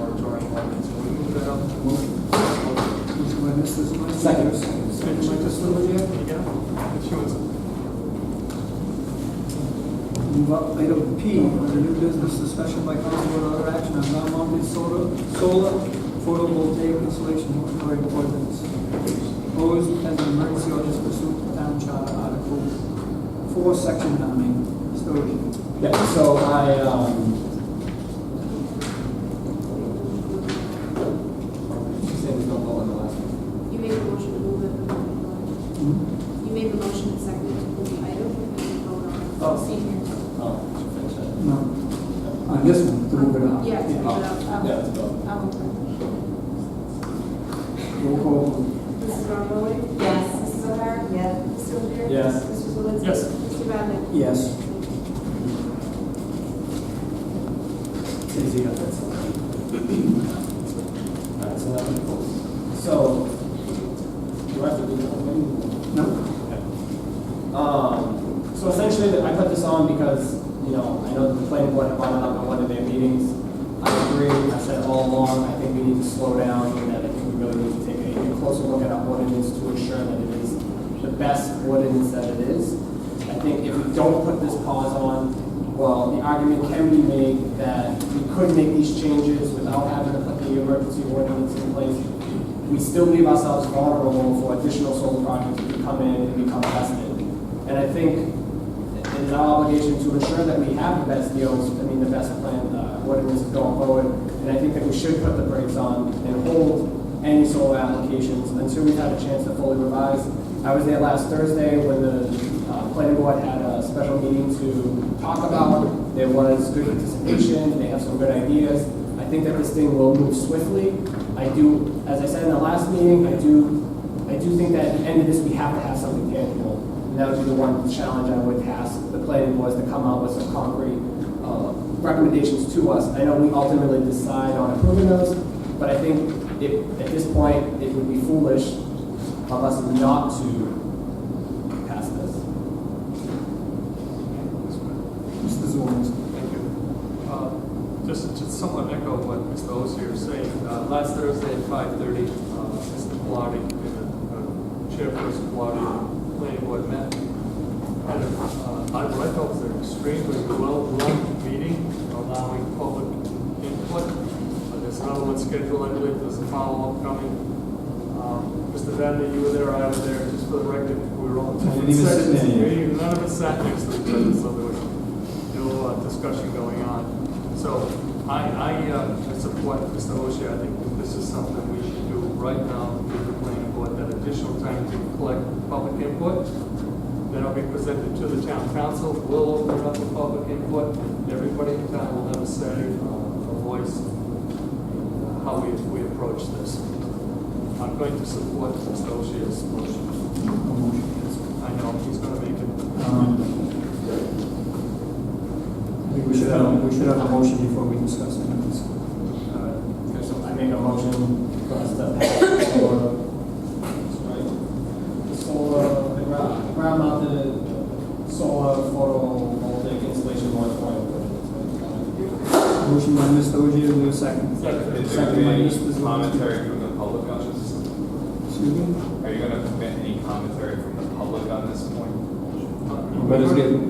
moratorium ordinance. Can we move that up? Motion by Mr. Smith. Second. Second by Mr. Osier. Move up item P, under new business discussion by council or other action on non-mounted solar photovoltaic installation moratorium ordinance. Proposed as an emergency ordinance pursuant to town charter article 4, section 9. Mr. Osier. Yeah, so she said we don't vote on the last one. You made the motion to move it. You made the motion and seconded to move the item, and you vote on it. Oh. Senior. Oh, she finished that. No. On this one, to move it up. Yeah, to move it up. Yeah, let's go. I'll move it. Roll call. Mrs. Garboy? Yes. Mrs. O'Hara? Yes. Mr. Osier? Yes. Mr. Zalinski? Yes. Mr. Vadeney? Yes. Easy, that's all. Alright, so that was so, do I have to do the whole thing? No? So essentially, I put this on because, I know the planning board had brought it up at one of their meetings. I agree, I said all along, I think we need to slow down, and that I think we really need to take a closer look at our ordinance to ensure that it is the best ordinance that it is. I think if we don't put this pause on, well, the argument can be made that we could make these changes without having to put the emergency ordinance in place. We still leave ourselves vulnerable for additional solar projects to come in and become tested. And I think it is our obligation to ensure that we have the best deals, the best plan, ordinance going forward. And I think that we should put the brakes on and hold any solar applications until we've had a chance to fully revise. I was there last Thursday when the planning board had a special meeting to talk about. There was good participation. They have some good ideas. I think that this thing will move swiftly. I do, as I said in the last meeting, I do think that at the end of this we have to have something tangible. And that would be the one challenge I would task the planning board to come out with some concrete recommendations to us. I know we ultimately decide on approving those, but I think at this point it would be foolish of us not to pass this. Mr. Zalinski. Thank you. Just to somewhat echo what Mr. Osier is saying, last Thursday at 5:30, Mr. Pilati and Chairperson Pilati planning board met. Had what I thought was an extremely well-run meeting, allowing public input. There's another one scheduled, I believe there's a follow-up coming. Mr. Vadeney, you were there, I was there, just for the record, we were all in I didn't even sit sections. there. None of us sat next to each other, so there was no discussion going on. So I support Mr. Osier. I think that this is something we should do right now, give the planning board that additional time to collect public input. Then it'll be presented to the town council. We'll open it up to public input, and everybody in town will have a say, a voice, in how we approach this. I'm going to support Mr. Osier's motion. I know he's going to make it. I think we should have a motion before we discuss it. Okay, so I make a motion for us to pass the solar, ground-mounted solar photovoltaic installation moratorium. Motion by Mr. Osier, do we have a second? Second by Mr. Zalinski. Commentary from the public on this? Excuse me? Are you going to permit any commentary from the public on this point?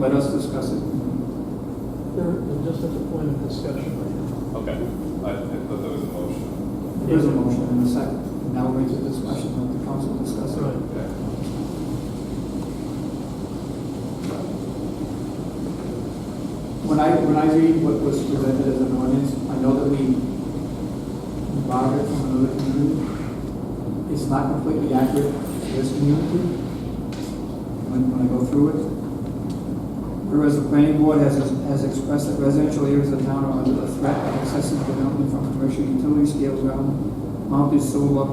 Let us discuss it. They're just at the point of discussion right now. Okay. I thought there was a motion. There is a motion and a second. Now we're into discussion. Let the council discuss it. Okay. When I read what was presented as an ordinance, I know that we borrowed it from another community. It's not completely accurate to this community when I go through it. Whereas the planning board has expressed that residential areas of town are under the threat of excessive development from commercial utility scale ground-mounted solar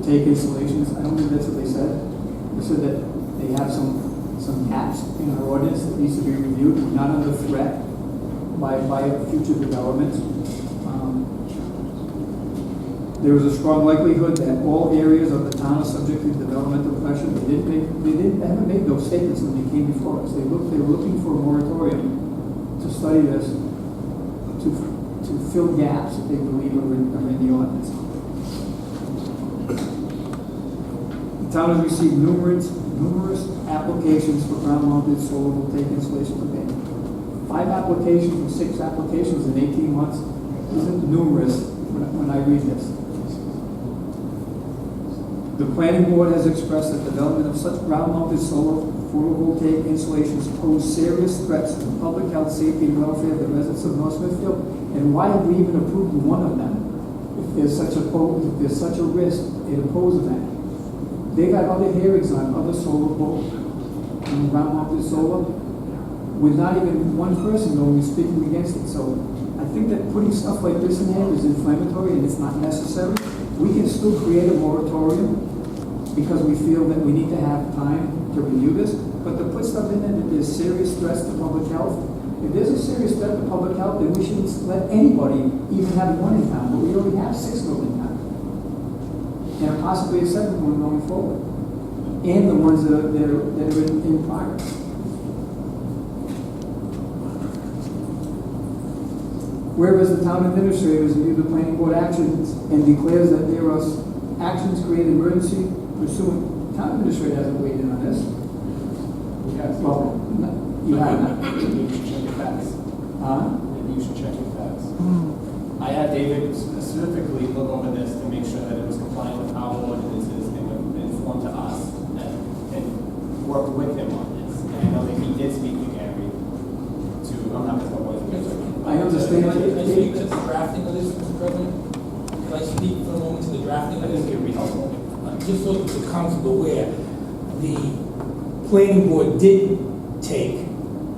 take installations. I don't think that's what they said. They said that they have some gaps in our ordinance that needs to be reviewed, not under threat by future development. There is a strong likelihood that all areas of the town are subject to developmental pressure. They haven't made those statements when they came before us. They were looking for a moratorium to study this, to to fill gaps that they believe are in the ordinance. The town has received numerous applications for ground-mounted solar voltaic installation per day. 5 applications or 6 applications in 18 months isn't numerous when I read this. The planning board has expressed that development of such ground-mounted solar photovoltaic installations pose serious threats to the public health, safety, and welfare of the residents of North Smithfield. And why have we even approved one of them? If there's such a risk in opposing that. They got other hearings on other solar ground-mounted solar, with not even one person knowing speaking against it. So I think that putting stuff like this in there is inflammatory and it's not necessary. We can still create a moratorium because we feel that we need to have time to review this, but to put stuff in there that there's serious threats to public health, if there's a serious threat to public health, then we shouldn't let anybody even have one in town, but we already have 6 of them in town. And possibly a 7th one going forward. And the ones that are in progress. Whereas the town administrator has reviewed the planning board actions and declares that there are actions creating emergency pursuant. The town administrator hasn't weighed in on this. Yes. Well, you have not. Maybe you should check your facts. Maybe you should check your facts. I had David specifically look over this to make sure that it was compliant with our ordinances and informed to us and work with him on this. And I know that he did speak to Gary I'm not going to go I understand. Can I speak to the drafting of this, Mr. President? Can I speak for a moment to the drafting I of think this? it would be helpful. Just so that the council is aware, the planning board did take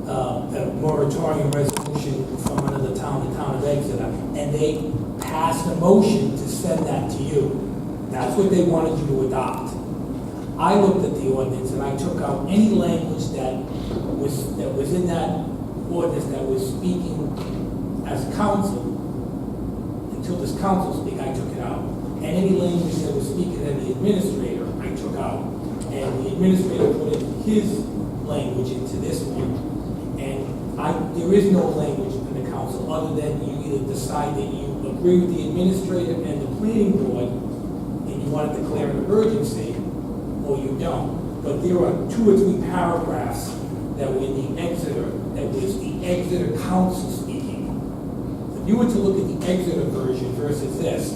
a moratorium resolution from another town, the town of Exeter, and they passed a motion to send that to you. That's what they wanted you to adopt. I looked at the ordinance and I took out any language that was in that ordinance that was speaking as council. Until this council speak, I took it out. And any language that was speaking as the administrator, I took out. And the administrator put in his language into this one. And there is no language in the council other than you either decide that you agree with the administrator and the planning board and you want to declare an emergency, or you don't. But there are 2 or 3 paragraphs that were in the Exeter, that was the Exeter council speaking. If you were to look at the Exeter version versus this,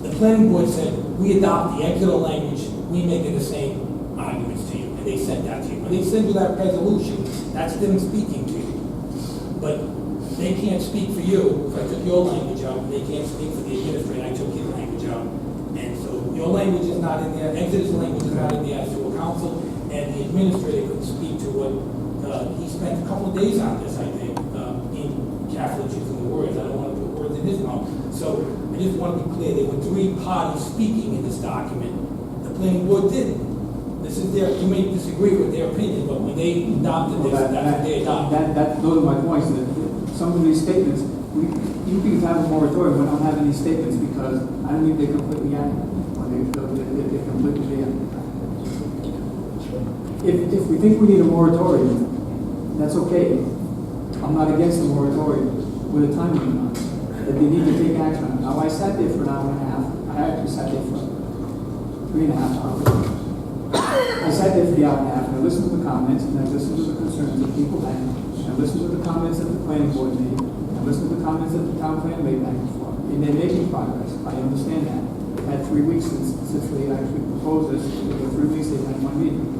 the planning board said, we adopt the Exeter language, we make it the same arguments to you, and they sent that to you. When they send you that resolution, that's them speaking to you. But they can't speak for you. If I took your language out, they can't speak for the administrator. I took his language out. And so your language is not in there, Exeter's language is not in the actual council, and the administrator could speak to what, he spent a couple of days on this, I think, in Catholic using the words. I don't want to put words in his mouth. So I just want to be clear, there were 3 parties speaking in this document. The planning board didn't. This is you may disagree with their opinion, but when they adopted this, that's what they adopted. Those are my points. That some of these statements, you can have a moratorium, but don't have any statements because I don't think they're completely accurate. Or they're completely accurate. If we think we need a moratorium, that's okay. I'm not against the moratorium with a time limit on it. That they need to take action on it. Now, I sat there for an hour and a half. I actually sat there for 3.5 hours. I sat there for the hour and a half and I listened to the comments and I listened to the concerns that people had. And I listened to the comments that the planning board made. And I listened to the comments that the town plan made back and forth. And they're making progress. I understand that. They've had 3 weeks since they actually proposed this. For 3 weeks they've had 1 meeting.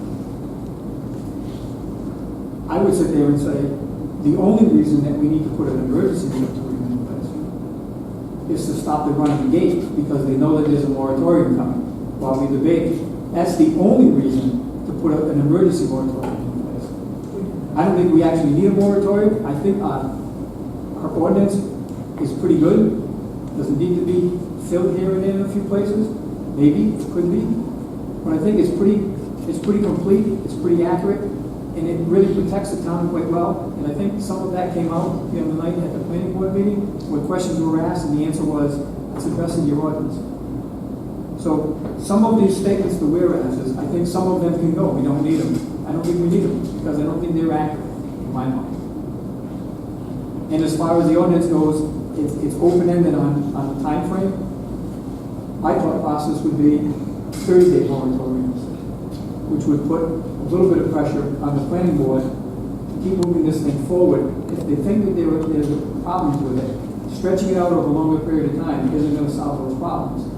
I would sit there and say, the only reason that we need to put an emergency moratorium in place is to stop the running gate because they know that there's a moratorium coming while we debate. That's the only reason to put an emergency moratorium in place. I don't think we actually need a moratorium. I think our ordinance is pretty good. Does it need to be filled here and there in a few places? Maybe, it could be. But I think it's pretty complete, it's pretty accurate. And it really protects the town quite well. And I think some of that came out the other night at the planning board meeting where questions were asked and the answer was, it's addressing your ordinance. So some of these statements, the whereases, I think some of them can go. We don't need them. I don't think we need them because I don't think they're accurate in my mind. And as far as the ordinance goes, it's open-ended on the time frame. My thought process would be 30-day moratoriums, which would put a little bit of pressure on the planning board to keep moving this thing forward. If they think that there's problems with it, stretching it out over a longer period of time isn't going to solve those problems.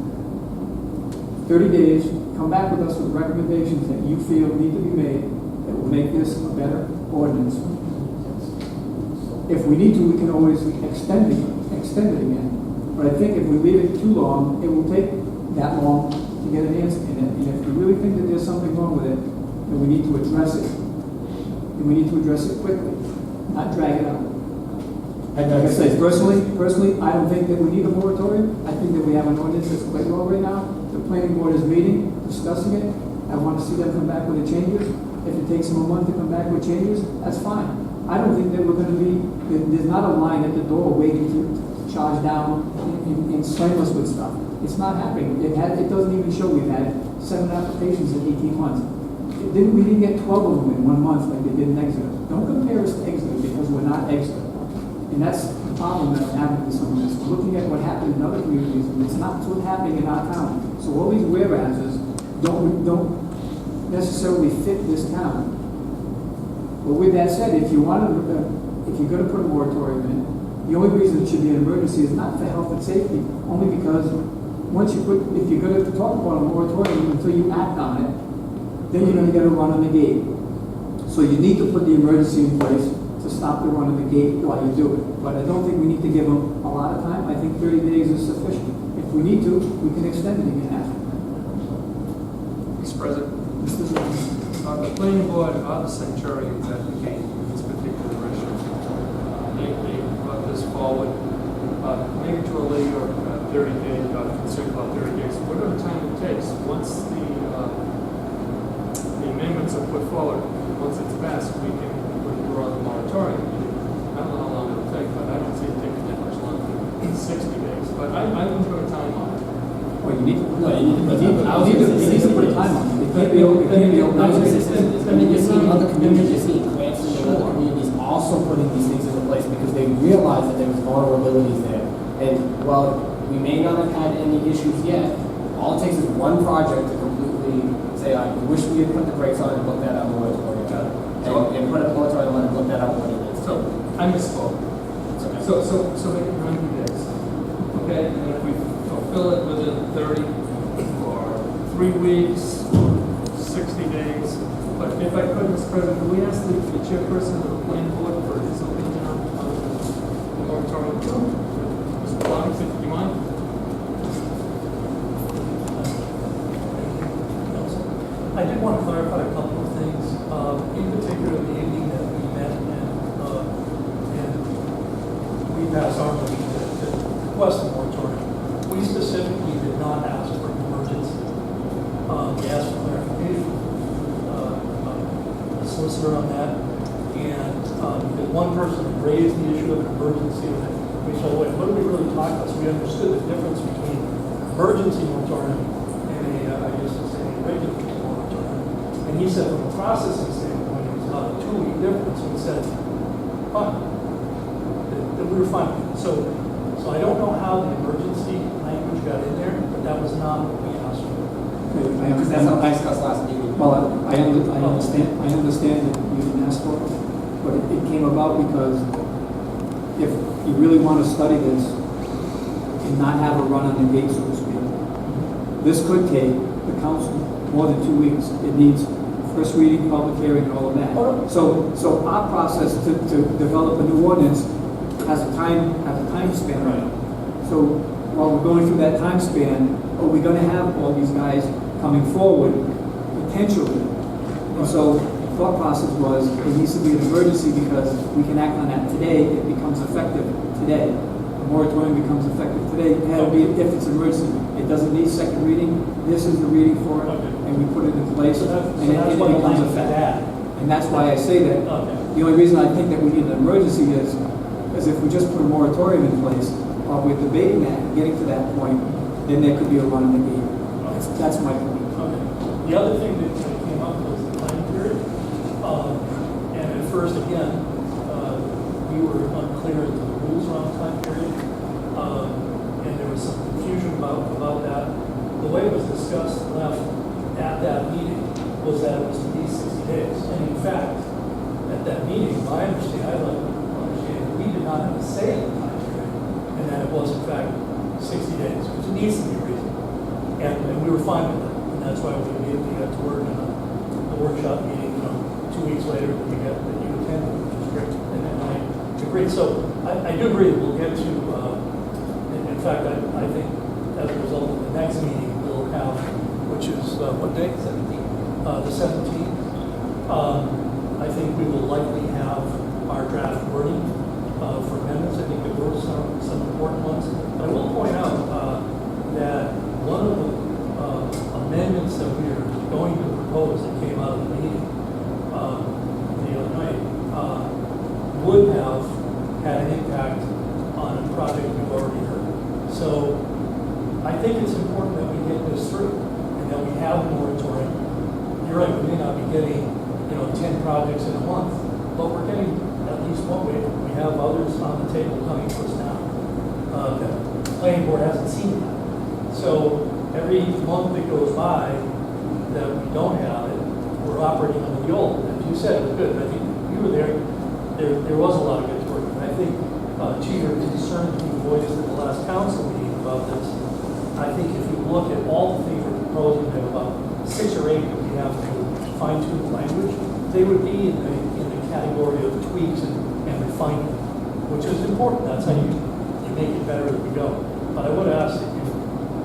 30 days, come back with us with recommendations that you feel need to be made that will make this a better ordinance. If we need to, we can always extend it again. But I think if we leave it too long, it will take that long to get an answer in it. And if we really think that there's something wrong with it, then we need to address it. And we need to address it quickly, not drag it out. Like I say, personally, I don't think that we need a moratorium. I think that we have an ordinance that's quite well right now. The planning board is meeting, discussing it. I want to see them come back with the changes. If it takes them a month to come back with changes, that's fine. I don't think that we're going to be, there's not a line at the door waiting to charge down and slam us with stuff. It's not happening. It doesn't even show we've had 7 applications in 18 months. We didn't get 12 of them in 1 month like they did in Exeter. Don't compare us to Exeter because we're not Exeter. And that's the problem that I'm having with some of this. We're looking at what happened in other communities, and it's not what's happening in our town. So all these whereases don't necessarily fit this town. But with that said, if you're going to put a moratorium in, the only reason it should be an emergency is not for health and safety, only because if you're going to talk about a moratorium until you act on it, then you're going to get a run on the gate. So you need to put the emergency in place to stop the run on the gate while you do it. But I don't think we need to give them a lot of time. I think 30 days is sufficient. If we need to, we can extend it again after. Mr. President, the planning board are the centurions at the gate in this particular issue. They brought this forward, maybe to a later 30 days, concerned about 30 days, whatever time it takes. Once the amendments are put forward, once it's passed, we can withdraw the moratorium. I don't know how long it'll take, but I don't see it taking that much longer than 60 days. But I wouldn't put a time on it. Well, you need to put a time on it. It can't be open. You're seeing other communities, you're seeing Cranston and other communities also putting these things into place because they realize that there was vulnerabilities there. And while we may not have had any issues yet, all it takes is one project to completely say, I wish we had put the brakes on and looked at our moratorium. And put a moratorium on and looked at our ordinance. So, I misspoke. Okay. So make it 90 days. Okay, and if we fulfill it within 30 or 3 weeks or 60 days. But if I could, Mr. President, could we ask the chairperson of the planning board for his opinion on the moratorium? Mr. Robinson, do you mind? I did want to clarify a couple of things, in particular the evening that we met and we passed our motion to request a moratorium. We specifically did not ask for an emergency. We asked for clarification, a solicitor on that, and because one person raised the issue of an emergency, and we said, wait, what are we really talking about? So we understood the difference between emergency moratorium and I used to say, regular moratorium. And he said, from a processing standpoint, it was about a 2-week difference. And we said, fine. That we were fine. So I don't know how the emergency language got in there, but that was not what we asked for. Because that's what I discussed last meeting. Well, I understand that you didn't ask for it, but it came about because if you really want to study this and not have a run on the gate, so to speak, this could take the council more than 2 weeks. It needs first reading, public hearing, and all of that. So our process to develop a new ordinance has a time span. Right. So while we're going through that time span, are we going to have all these guys coming forward potentially? And so the thought process was it needs to be an emergency because we can act on that today. It becomes effective today. The moratorium becomes effective today. It had to be if it's an emergency. It doesn't need second reading. This is the reading for it, and we put it in place, and it becomes effective. And that's why I say that. The only reason I think that we need an emergency is if we just put a moratorium in place, while we're debating that and getting to that point, then there could be a run on the gate. That's my point. Okay. The other thing that came up was the time period. And at first, again, we were unclear as to the rules around time period. not have a say in the time period, and that it was in fact 60 days, which it needs to be reasonable. And we were fine with that, and that's why we immediately got to work on the workshop meeting, 2 weeks later that you attended, which was great, and I agree. So I do agree that we'll get to, in fact, I think as a result of the next meeting we'll have, which is what day? 17th. The 17th. I think we will likely have our draft wording for amendments. I think there were some important ones. But I will point out that one of the amendments that we are going to propose that came out of the meeting the other night would have had an impact on a project we've already heard. So I think it's important that we get this through and that we have a moratorium. You're right, we may not be getting 10 projects in a month, but we're getting at least one way. We have others on the table coming to us now that the planning board hasn't seen yet. So every month that goes by that we don't have it, we're operating under the old. As you said, it was good. I think you were there. There was a lot of good work. And I think Chief, your concern that you voiced at the last council meeting about this, I think if you look at all the things we're proposing, there are about 6 or 8 that we have to fine-tune the language. They would be in the category of tweaks and refinement, which is important. That's how you make it better as we go. But I would ask that you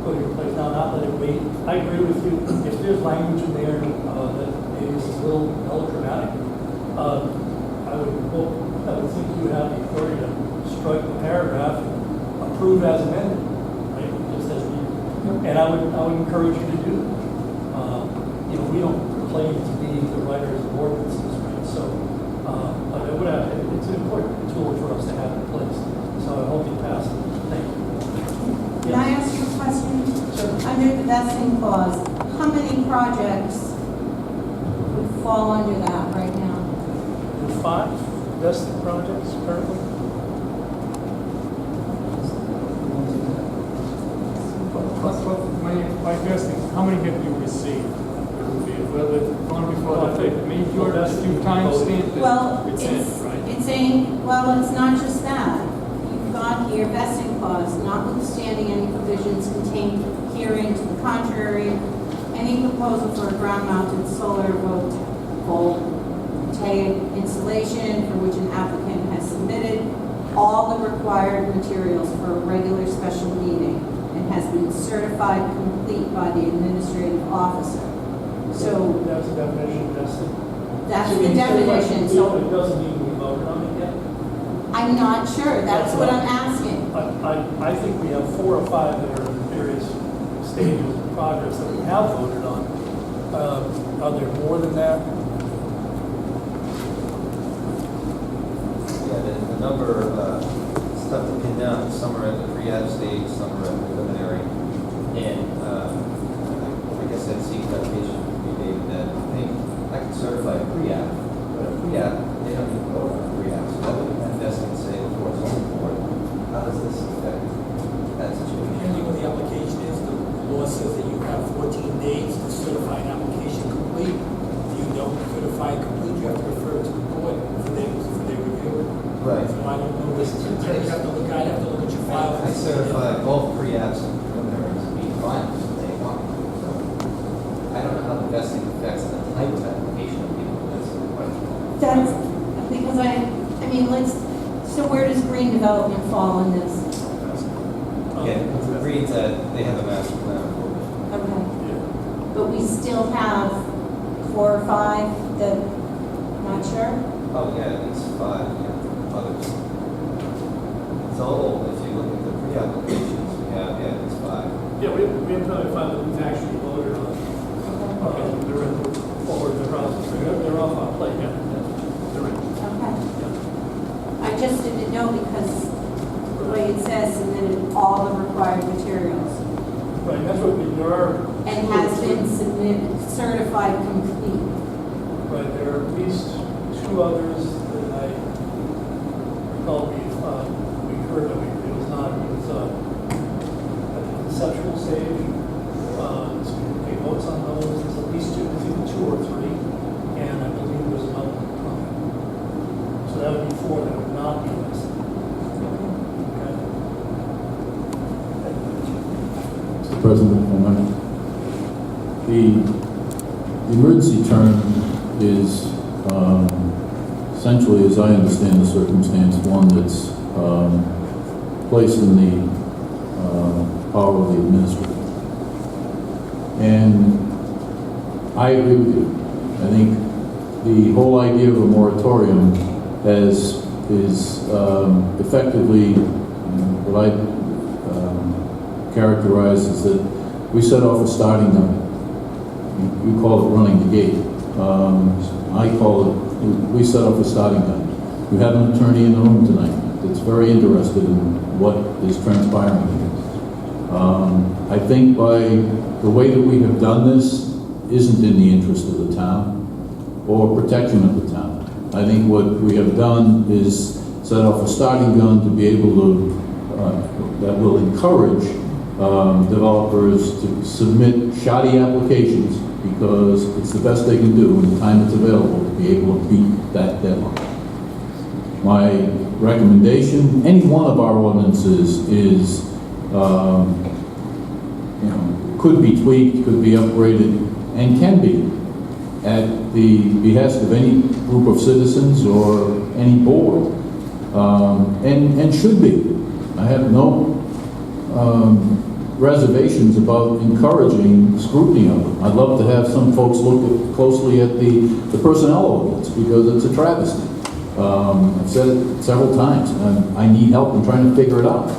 put it in place now, not let it wait. I agree with you. If there's language in there that maybe is a little melodramatic, I would think you have the authority to strike the paragraph, approve as amended, right? Just as we, and I would encourage you to do that. We don't claim to be the writers of ordinances, right? So, but I would have, it's an important tool for us to have in place. So I hope you pass it. Thank you. Can I ask you a question? Sure. Under the vesting clause, how many projects would fall under that right now? 5 vested projects currently. My guessing, how many have you received? Whether it's gone before the date, major, that's you time stamped it, Well, it's in, right? it's saying, well, it's not just that. You've got here vesting clause, notwithstanding any provisions contained herein to the contrary, any proposal for a ground-mounted solar photovoltaic installation for which an applicant has submitted all the required materials for a regular special meeting and has been certified complete by the administrative officer. So That's the definition, that's So the you said definition, like, so it doesn't mean we voted on it yet. I'm not sure, that's what I'm asking. I think we have 4 or 5 that are in various stages of progress that we have voted on. Are there more than that? Yeah, the number of stuff to pin down, some are at the pre-app stage, some are at the preliminary. And I guess that seems application would be made that I can certify a pre-app, but a pre-app, they don't even vote on a pre-app. So that would be investing, say, before it's on the board. How does this affect that situation? Depending on the application is, the law says that you have 14 days to certify an application complete. If you don't certify it complete, you have to refer it to the board for their review. Right. So I don't know this, I'd have to look at your file. I certify both pre-apps and preliminaries to be final from day one. So I don't know how the vesting affects the type of application of people. That's the question. That's, because so where does green development fall in this? Yeah, it's agreed that they have a master plan. Okay. But we still have 4 or 5 that, not sure? Oh, yeah, at least 5, yeah, others. So if you look at the pre-applications, we have, yeah, at least 5. Yeah, we have probably 5 that we've actually voted on. They're in the forward the process. They're off our plate, yeah. They're in. Okay. Yeah. I just didn't know because the way it says, submitted all the required materials Right, that's what there are. and has been submitted, certified complete. Right, there are at least 2 others that I recall we heard of. It was not, it was at the conceptual stage. So we take votes on those. There's at least 2, I think 2 or 3. And I believe there's another one coming. So that would be 4 that would not be listed. Mr. President, if I might. The emergency term is essentially, as I understand the circumstance, one that's placed in the power of the administrator. And I agree with you. I think the whole idea of a moratorium is effectively what I characterize as that we set off a starting gun. You call it running the gate. I call it, we set off a starting gun. We have an attorney in the room tonight that's very interested in what is transpiring here. I think by the way that we have done this isn't in the interest of the town or protection of the town. I think what we have done is set off a starting gun to be able to, that will encourage developers to submit shoddy applications because it's the best they can do in the time it's available to be able to beat that deadline. My recommendation, any one of our ordinances is, could be tweaked, could be upgraded, and can be at the behest of any group of citizens or any board, and should be. I have no reservations about encouraging scrutiny of them. I'd love to have some folks look closely at the personnel ordinance because it's a travesty. I've said it several times. I need help in trying to figure it out.